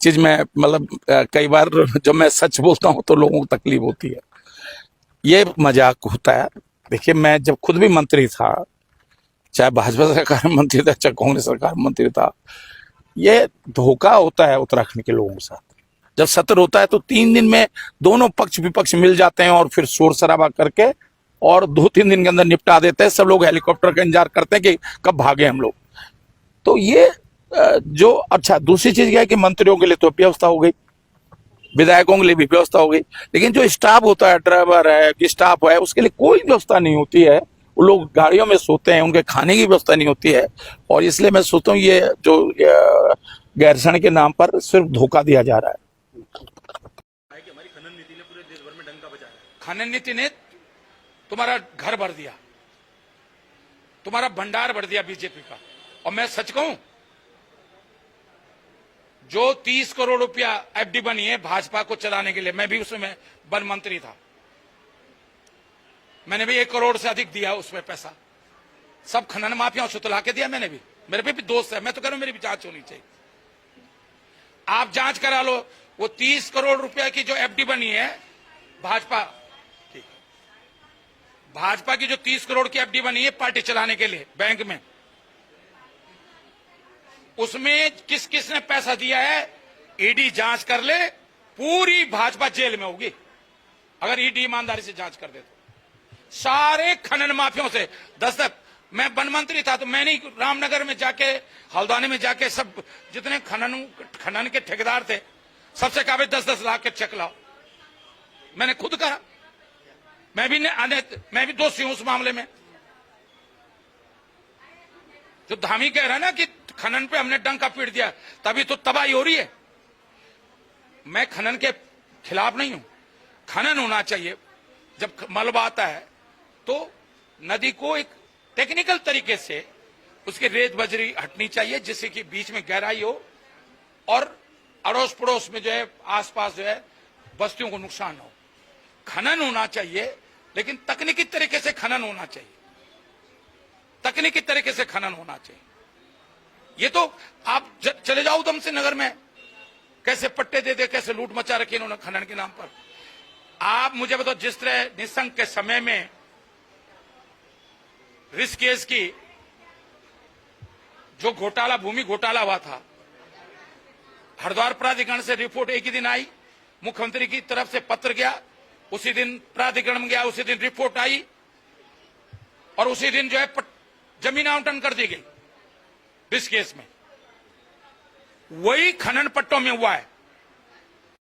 चीज में मतलब कई बार जब मैं सच बोलता हूं तो लोगों को तकलीफ होती है। ये मजाक होता है। देखिए, मैं जब खुद भी मंत्री था, चाहे भाजपा सरकार में मंत्री था, चाहे कांग्रेस सरकार में मंत्री था, ये धोखा होता है उत्तराखंड के लोगों के साथ। जब सत्र होता है तो 3 दिन में दोनों पक्ष विपक्ष मिल जाते हैं और फिर शोर शराबा करके और 2-3 दिन के अंदर निपटा देते हैं। सब लोग हेलीकॉप्टर का इंतजार करते हैं कि कब भागे हम लोग। तो ये जो अच्छा, दूसरी चीज क्या है कि मंत्रियों के लिए तो व्यवस्था हो गई, विधायकों के लिए भी व्यवस्था हो गई, लेकिन जो स्टाफ होता है, ड्राइवर है, स्टाफ है, उसके लिए कोई व्यवस्था नहीं होती है। वो लोग गाड़ियों में सोते हैं, उनके खाने की व्यवस्था नहीं होती है। और इसलिए मैं सोचता हूँ ये जो गैरसैंण के नाम पर सिर्फ धोखा दिया जा रहा है। हमारी खनन नीति ने पूरे देश भर में डंका बजाया। खनन नीति ने तुम्हारा घर भर दिया, तुम्हारा भंडार भर दिया बीजेपी का। और मैं सच कहूं, जो 30 करोड़ रुपया एफडी बनी है भाजपा को चलाने के लिए, मैं भी उसमें वन मंत्री था, मैंने भी 1 करोड़ से अधिक दिया उसमें पैसा। सब खनन माफियाओं से तुला के दिया मैंने भी। मेरे पे भी दोस्त है, मैं तो कह रहा हूं मेरी भी जांच होनी चाहिए। आप जांच करा लो, वो 30 करोड़ रुपया की जो एफडी बनी है भाजपा की, भाजपा की जो 30 करोड़ की एफडी बनी है पार्टी चलाने के लिए बैंक में, उसमें किस किस ने पैसा दिया है ईडी जांच कर ले। पूरी भाजपा जेल में होगी अगर ईडी ईमानदारी से जांच कर दे तो। सारे खनन माफियाओं से दस्तक। मैं वन मंत्री था तो मैंने रामनगर में जाके, हल्द्वानी में जाके सब जितने खनन के ठेकेदार थे सबसे कहा 10-10 लाख के चेक लाओ। मैंने खुद कहा, मैं भी दोषी हूं उस मामले में। जो धामी कह रहा है ना कि खनन पे हमने डंका पीट दिया तभी तो तबाही हो रही है, मैं खनन के खिलाफ नहीं हूं। खनन होना चाहिए। जब मलबा आता है तो नदी को एक टेक्निकल तरीके से उसकी रेत बजरी हटनी चाहिए, जिससे कि बीच में गहराई हो और अड़ोस पड़ोस में जो है आसपास जो है बस्तियों को नुकसान हो। खनन होना चाहिए, लेकिन तकनीकी तरीके से खनन होना चाहिए। तकनीकी तरीके से खनन होना चाहिए। ये तो आप चले जाओ उधम से नगर में, कैसे पट्टे दे दे, कैसे लूट मचा रखी इन्होंने खनन के नाम पर। आप मुझे बताओ, जिस तरह निशंक के समय में ऋषिकेश की जो घोटाला, भूमि घोटाला हुआ था, हरिद्वार प्राधिकरण से रिपोर्ट एक ही दिन आई, मुख्यमंत्री की तरफ से पत्र गया, उसी दिन प्राधिकरण में गया, उसी दिन रिपोर्ट आई और उसी दिन जो है जमीन आवंटन कर दी गई ऋषिकेश में। वही खनन पट्टों में हुआ है।